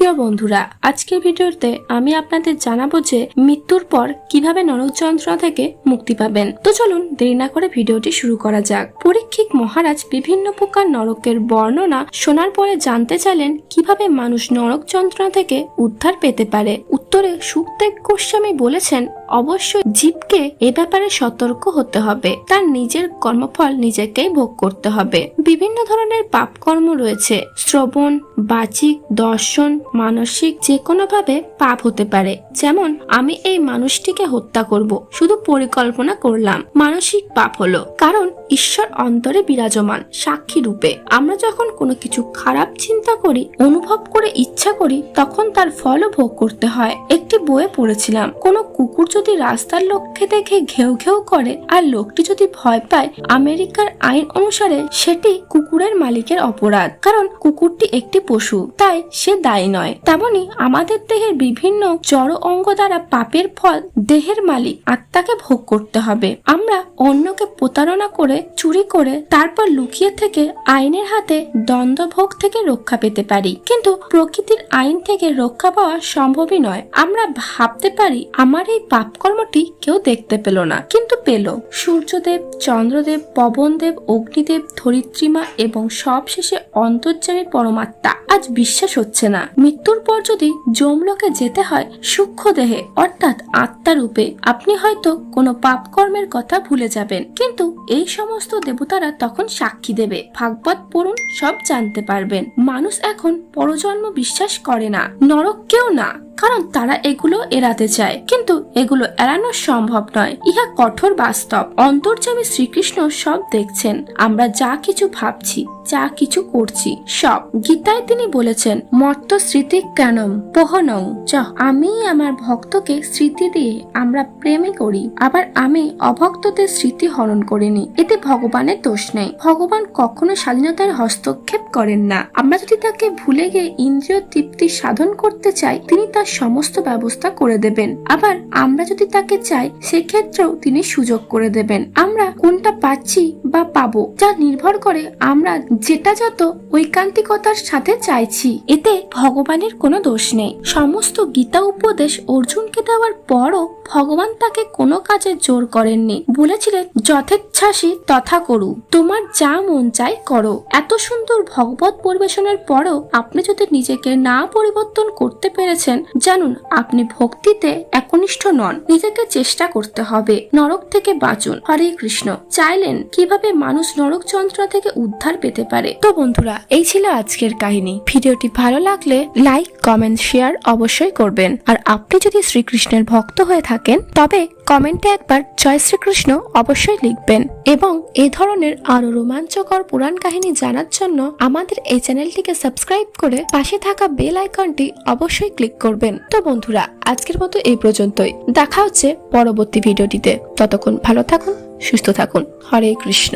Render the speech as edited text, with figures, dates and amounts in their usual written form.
প্রিয় বন্ধুরা, আজকের ভিডিওতে আমি আপনাদের জানাবো যে মৃত্যুর পর কিভাবে নরক যন্ত্রণা থেকে মুক্তি পাবেন। তো চলুন দেরি না করে ভিডিওটি শুরু করা যাক। পরীক্ষিত মহারাজ বিভিন্ন প্রকার নরকের বর্ণনা শোনার পরে জানতে চাইলেন কিভাবে মানুষ নরক যন্ত্রণা থেকে উদ্ধার পেতে পারে। উত্তরে শুকদেব গোস্বামী বলেছেন, অবশ্যই জীবকে এ ব্যাপারে সতর্ক হতে হবে, তার নিজের কর্মফল নিজেকেই ভোগ করতে হবে। বিভিন্ন ধরনের পাপ কর্ম রয়েছে, শ্রবণ, বাচিক, দর্শন, মানসিক, যে কোনো ভাবে পাপ হতে পারে। যেমন আমি এই মানুষটিকে হত্যা করব, শুধু পরিকল্পনা করলাম, মানসিক পাপ হলো। কারণ ঈশ্বর অন্তরে বিরাজমান সাক্ষী রূপে। আমরা যখন কোনো কিছু খারাপ চিন্তা করি, অনুভব করে ইচ্ছা করি, তখন তার ফলও ভোগ করতে হয়। একটি বইয়ে পড়েছিলাম, কোনো কুকুর যদি রাস্তার লোককে দেখে ঘেউ ঘেউ করে আর লোকটি যদি ভয় পায়, আমেরিকার আইন অনুসারে সেটি কুকুরের মালিকের অপরাধ, কারণ কুকুরটি একটি পশু, তাই সে দায়ী নয়। তেমনি আমাদের দেহের বিভিন্ন জড় অঙ্গ দ্বারা পাপের ফল দেহের মালিক আত্মাকে ভোগ করতে হবে। আমরা অন্যকে প্রতারণা করে, চুরি করে, তারপর লুকিয়ে থেকে আইনের হাতে দ্বন্দ্বভোগ থেকে রক্ষা পেতে পারি, কিন্তু প্রকৃতির আইন থেকে রক্ষা পাওয়া সম্ভবই নয়। আমরা ভাবতে পারি আমার এই পাপ কর্মটি কেউ দেখতে পেল না, কিন্তু পেল। সূর্যদেব, চন্দ্রদেব, পবনদেব, অগ্নিদেব, ধরিত্রীমা এবং সবশেষে অন্তর্যামী পরমাত্মা। আজ বিশ্বাস হচ্ছে না, মৃত্যুর পর যদি যমলোকে যেতে হয় সূক্ষ্ম দেহে অর্থাৎ আত্মা রূপে, আপনি হয়তো কোনো পাপ কর্মের কথা ভুলে যাবেন, কিন্তু এই সমস্ত দেবতারা তখন সাক্ষী দেবে। ভাগবত পড়ুন, সব জানতে পারবেন। মানুষ এখন পরজন্ম বিশ্বাস করে না, নরককেও না, কারণ তারা এগুলো এড়াতে চায়, কিন্তু এগুলো এড়ানো সম্ভব নয়। ইহা কঠোর বাস্তব। অন্তর্যামী শ্রীকৃষ্ণ সব দেখছেন, আমরা যা কিছু ভাবছি, যা কিছু করছি সব। গীতায় তিনি বলেছেন, মর্ত স্মৃতি জ্ঞানম পোহনং চ। আমি আমার ভক্তকে স্মৃতি দিয়ে আমরা প্রেমে করি, আবার আমি অভক্তদের স্মৃতি হরণ করিনি। এতে ভগবানের দোষ নেই। ভগবান কখনো স্বাধীনতার হস্তক্ষেপ করেন না। আমরা যদি তাকে ভুলে গিয়ে ইন্দ্রিয় তৃপ্তি সাধন করতে চাই, তিনি তার সমস্ত ব্যবস্থা করে দেবেন। আবার আমরা যদি তাকে চাই, সেক্ষেত্রেও তিনি সুযোগ করে দেবেন। আমরা কোনটা পাচ্ছি বা পাবো, যা নির্ভর করে আমরা যেটা যত ঐকান্তিকতার সাথে চাইছি। এতে ভগবানের কোনো দোষ নেই। সমস্ত গীতা উপদেশ অর্জুনকে দেওয়ার পরও ভগবান তাকে কোনো কাজে জোর করেননি। বলেছিলেন, যথেচ্ছাসি তথা করু, তোমার যা মন চাই করো। এত সুন্দর ভগবত পরিবেশনের পরেও আপনি যদি নিজেকে না পরিবর্তন করতে পেরেছেন, জানুন আপনি ভক্তিতে একনিষ্ঠ নন। নিজেকে চেষ্টা করতে হবে। নরক থেকে বাঁচুন। হরে কৃষ্ণ। চাইলেন কিভাবে মানুষ নরক যন্ত্রণা থেকে উদ্ধার পেতে পারে। তো বন্ধুরা, এই ছিল আজকের কাহিনী। ভিডিওটি ভালো লাগলে লাইক, কমেন্ট, শেয়ার অবশ্যই করবেন। আর আপনি যদি শ্রীকৃষ্ণের ভক্ত হয়ে থাকেন, তবে কমেন্টে একবার জয় শ্রীকৃষ্ণ অবশ্যই লিখবেন। এবং এই ধরনের আরো রোমাঞ্চকর পুরাণ কাহিনী জানার জন্য আমাদের এই চ্যানেলটিকে সাবস্ক্রাইব করে পাশে থাকা বেল আইকনটি অবশ্যই ক্লিক করবেন। তো বন্ধুরা, আজকের মতো এই পর্যন্তই। দেখা হচ্ছে পরবর্তী ভিডিওটিতে। ততক্ষণ ভালো থাকুন, সুস্থ থাকুন। হরে কৃষ্ণ।